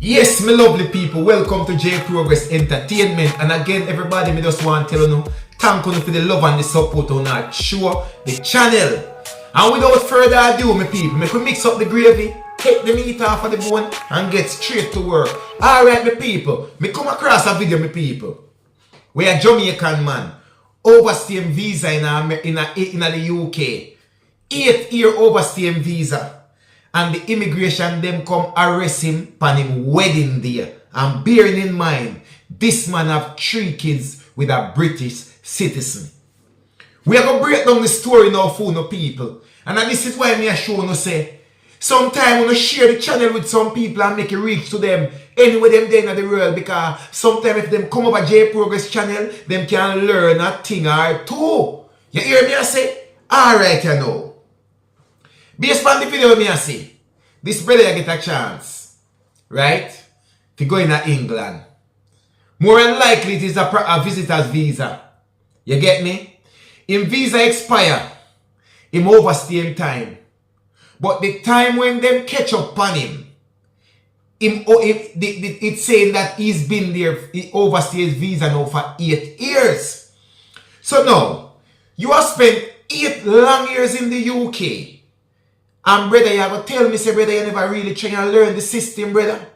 Yes, my lovely people, welcome to J Progress Entertainment. And again, everybody, me just want to tell you, thank you for the love and the support on our show, the channel. And without further ado, my people, make we mix up the gravy, take the meat off of the bone, and get straight to work. Alright, my people, me come across a video, my people, where a Jamaican man overstaying visa in the UK. 8-year overstaying visa. And the immigration them come arrest him on him wedding day. And bearing in mind, this man have 3 kids with a British citizen. We are going to break down the story now for no people. And this is why me a show no say, sometimes when you share the channel with some people and make it reach to them anywhere them there in the world, because sometimes if them come over J Progress channel, them can learn a thing or two. You hear me I say? Alright you know. Based on the video me I see, this brother get a chance, right, to go in England. More than likely it is a visitor's visa. You get me? Him visa expire, him overstay him time. But the time when them catch up on him, it's saying that he's been there, he overstay his visa now for 8 years. So now, you have spent 8 long years in the UK. And brother, you have to tell me, say brother, you never really try and learn the system, brother.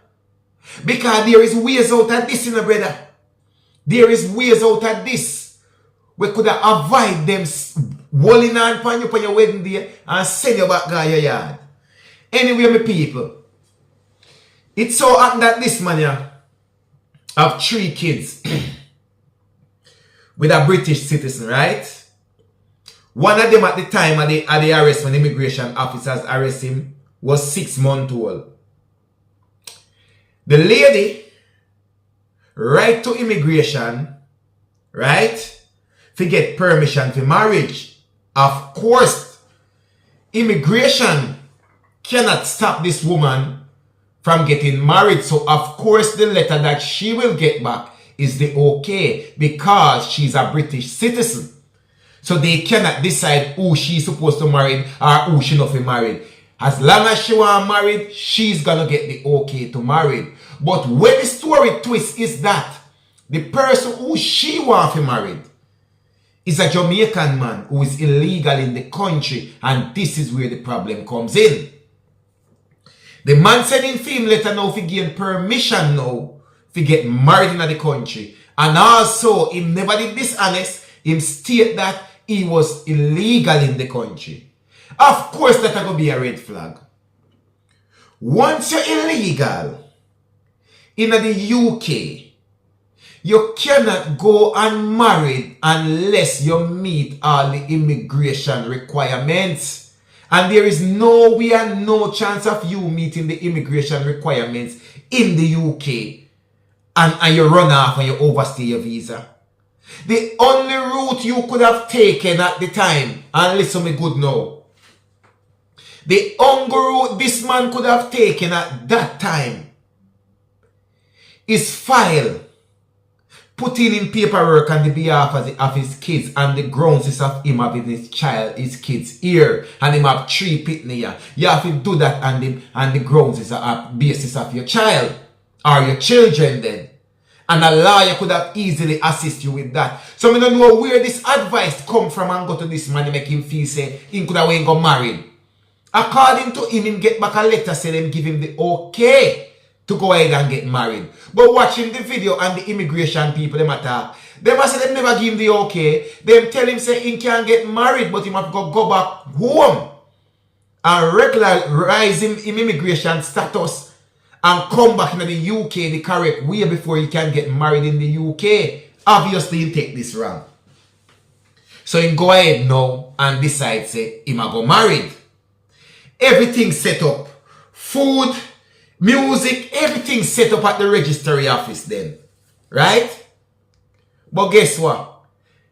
Because there is ways out of this, you know, brother. There is ways out of this. We could have avoid them walling on you on your wedding day and send you back to your yard. Anyway, my people, it so happened that this man here have 3 kids with a British citizen, right? One of them at the time of the arrest, when immigration officers arrest him, was 6 months old. The lady write to immigration, right, to get permission for marriage. Of course, immigration cannot stop this woman from getting married. So of course the letter that she will get back is the okay, because she's a British citizen. So they cannot decide who she's supposed to marry or who she not to marry. As long as she want married, she's gonna get the okay to marry. But when the story twist is that the person who she want to marry is a Jamaican man who is illegal in the country, and this is where the problem comes in. The man sending him letter now to gain permission now to get married in the country. And also, he never did dishonest. Him state that he was illegal in the country. Of course, that going to be a red flag. Once you're illegal in the UK, you cannot go unmarried unless you meet all the immigration requirements. And there is no way and no chance of you meeting the immigration requirements in the UK. And you run off and you overstay your visa. The only route you could have taken at the time, and listen me good now, the only route this man could have taken at that time is file, putting in paperwork on the behalf of his kids and the grounds of him having his kids here, and him have 3 pitney here. You have to do that on the grounds is a basis of your child or your children then. And a lawyer could have easily assist you with that. So I don't know where this advice come from and go to this man and make him feel say he could have went got married. According to him get back a letter saying them give him the okay to go ahead and get married. But watching the video and the immigration people them attack, they must say they never give him the okay. Them tell him say he can't get married, but he must go back home and regularize him immigration status and come back into the UK the correct way before he can get married in the UK. Obviously, he take this wrong. So he go ahead now and decide say he might go married. Everything set up. Food, music, everything set up at the registry office then. Right? But guess what?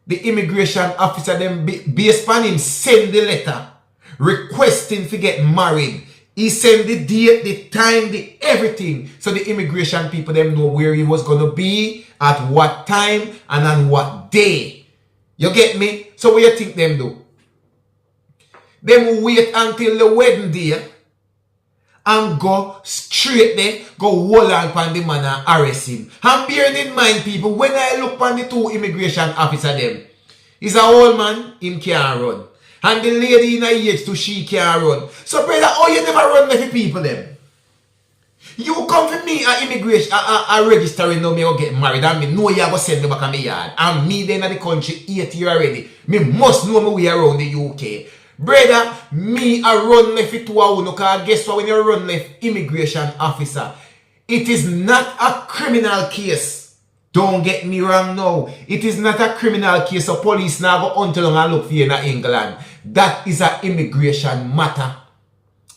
The immigration officer then based on him send the letter requesting to get married. He sent the date, the time, the everything. So the immigration people them know where he was going to be, at what time, and on what day. You get me? So what you think them do? Them wait until the wedding day and go straight there, go hold on upon the man and arrest him. And bearing in mind, people, when I look upon the two immigration officer them, he's an old man, him can't run. And the lady in her age too, she can't run. So brother, oh, you never run with the people them. You come for me at immigration, a registering now, me go get married, and me know you go send me back on my yard. And me then in the country 8 years already. Me must know my way around the UK. Brother, me a run left it to a uno, because guess what, when you run left immigration officer, it is not a criminal case. Don't get me wrong now. It is not a criminal case, so police now go hunt along and look for you in England. That is an immigration matter.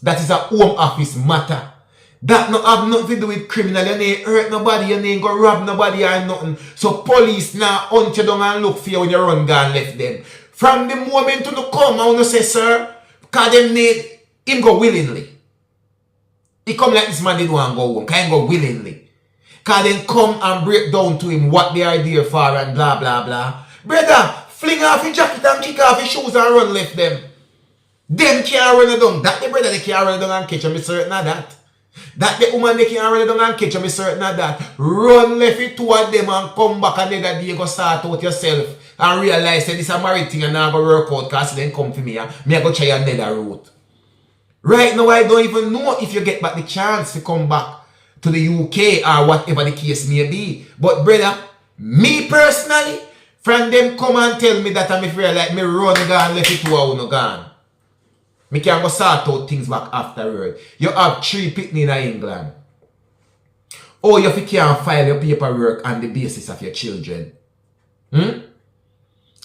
That is a home office matter. That no have nothing to do with criminal. You ain't hurt nobody, you ain't go rob nobody or nothing. So police now hunt you down and look for you when you run gone left them. From the moment you come, I want to say, sir, because them need him go willingly. He come like this man did want to go home. Can go willingly. Because then come and break down to him what they are there for and blah blah blah. Brother, fling off your jacket and kick off your shoes and run left them. Them can't run it down. That the brother they can't run it down and catch them, certain of that. That the woman they can't run it down and catch them, certain of that. Run left it toward them and come back another day, go start out yourself and realize that this is a married thing and now go work out because then come for me and me I go try another route. Right now I don't even know if you get back the chance to come back to the UK or whatever the case may be. But brother, me personally, from them come and tell me that I'm afraid like me run gone left it to a uno gone. Me can go sort out things back afterward. You have 3 picnic in England. Or you can't file your paperwork on the basis of your children.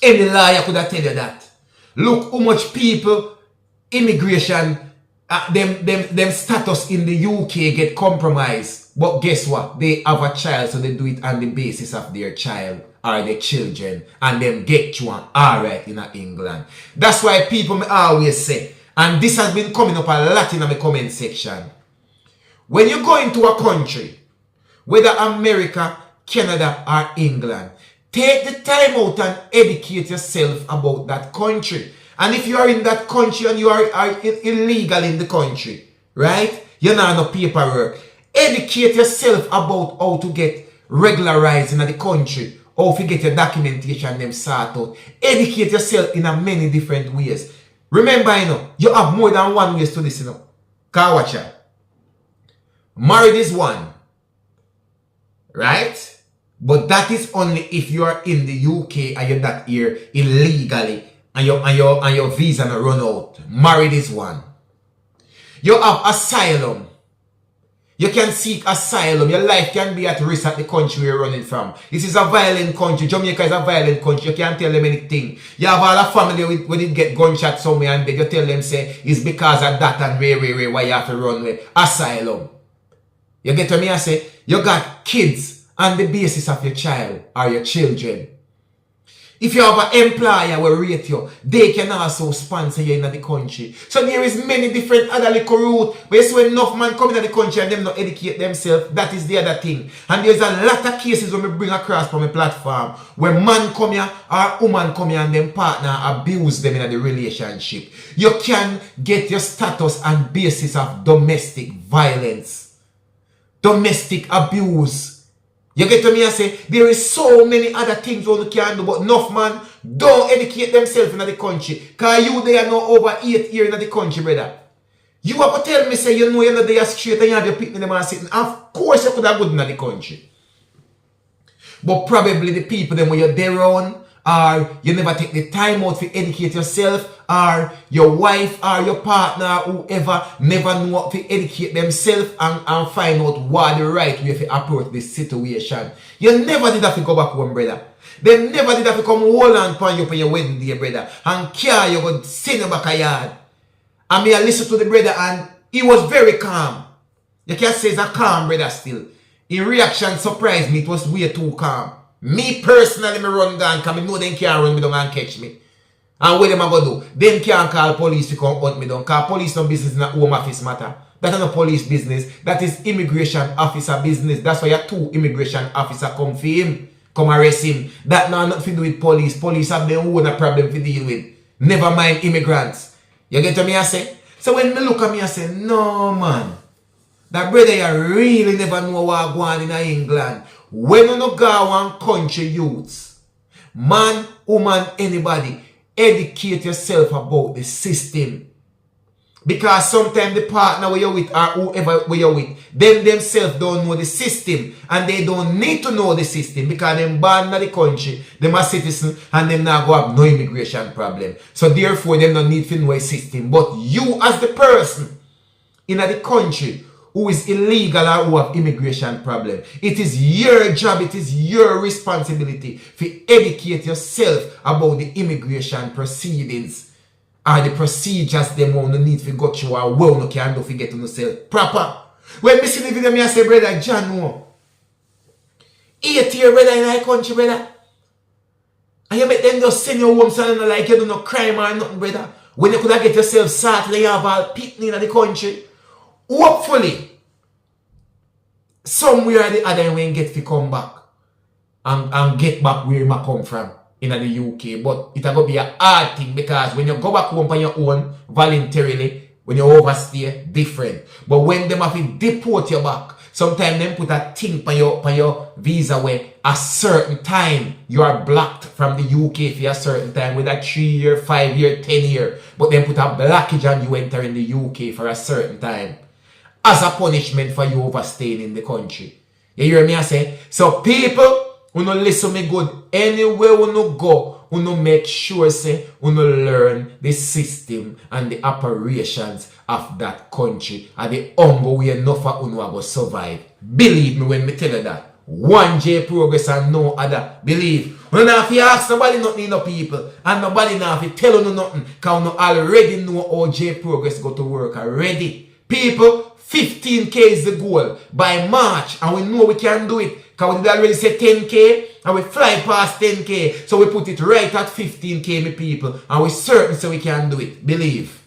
Any lawyer could have tell you that. Look how much people, immigration, them status in the UK get compromised. But guess what? They have a child, so they do it on the basis of their child or their children. And them get you on alright in England. That's why people may always say, and this has been coming up a lot in the comment section. When you go into a country, whether America, Canada, or England, take the time out and educate yourself about that country. And if you are in that country and you are illegal in the country, right? You don't have no paperwork. Educate yourself about how to get regularized in the country. How to get your documentation them sort out. Educate yourself in a many different ways. Remember, you have more than one ways to this, Car watcher. Married is one. Right? But that is only if you are in the UK and you're not here illegally and your visa not run out. Married is one. You have asylum. You can seek asylum. Your life can be at risk at the country you're running from. This is a violent country. Jamaica is a violent country. You can't tell them anything. You have all a family when it get gunshot somewhere and then you tell them say it's because of that and why you have to run with asylum. You get what me I say? You got kids on the basis of your child or your children. If you have an employer will rate you, they can also sponsor you in the country. So there is many different other little routes where you see enough man come in the country and them not educate themselves. That is the other thing. And there's a lot of cases when we bring across from a platform where man come here or woman come here and them partner abuse them in the relationship. You can get your status on basis of domestic violence. Domestic abuse. You get to me and say, there is so many other things one can do, but enough man don't educate themselves in the country. Because you they are now over 8 years in the country, brother. You have to tell me, say, you know you're not there straight and you have your picnic them and sitting. Of course you could have good in the country. But probably the people them where you're there on, or you never take the time out to educate yourself, or your wife or your partner, whoever, never know how to educate themselves and find out what the right way to approach this situation. You never did have to go back home, brother. They never did have to come hold on upon you for your wedding day, brother, and carry you go sit in back a yard. And me I listen to the brother and he was very calm. You can't say he's a calm brother still. In reaction surprised me, it was way too calm. Me personally, me run down because I know they can't run me down and catch me. And what them I go do? Them can't call police to come hunt me down because police no business in a home office matter. That is not police business. That is immigration officer business. That's why you have 2 immigration officers come for him. Come arrest him. That now nothing to do with police. Police have their own problem to deal with. Never mind immigrants. You get what me I say? So when me look at me I say, no man. That brother you really never know what go on in England. When you no go one country youths, man, woman, anybody, educate yourself about the system. Because sometimes the partner where you're with or whoever where you're with, them themselves don't know the system. And they don't need to know the system because them born in the country, them are citizens and them now go have no immigration problem. So therefore them don't need to know a system. But you as the person in the country who is illegal or who have immigration problem, it is your job, it is your responsibility to educate yourself about the immigration proceedings. Or the procedures them won't need to go through or well no can do to get to yourself proper. When me see the video, me I say, brother John, no. 8 years, brother, in our country, brother. And you make them just send you home so like you do no crime or nothing, brother. When you could have get yourself started, you have all people in the country. Hopefully, somewhere or the other when get to come back and get back where you come from. In the UK, but it's going to be a hard thing because when you go back home on your own voluntarily, when you overstay, different. But when them have to deport you back, sometimes them put a thing on your visa where a certain time you are blocked from the UK for a certain time with a 3 year, 5 year, 10 year. But then put a blockage and you enter in the UK for a certain time as a punishment for you overstaying in the country. You hear me I say? So people, you no listen me good. Anywhere you no go, you no make sure say you no learn the system and the operations of that country and the hunger we enough for you go survive. Believe me when me tell you that. One J progress and no other. Believe. You don't have to ask nobody nothing no people. And nobody now have to tell you nothing. Because you already know how J progress go to work already. People, 15K is the goal by March. And we know we can do it. Because we did already say 10K and we fly past 10K. So we put it right at 15K, my people. And we certain so we can do it. Believe.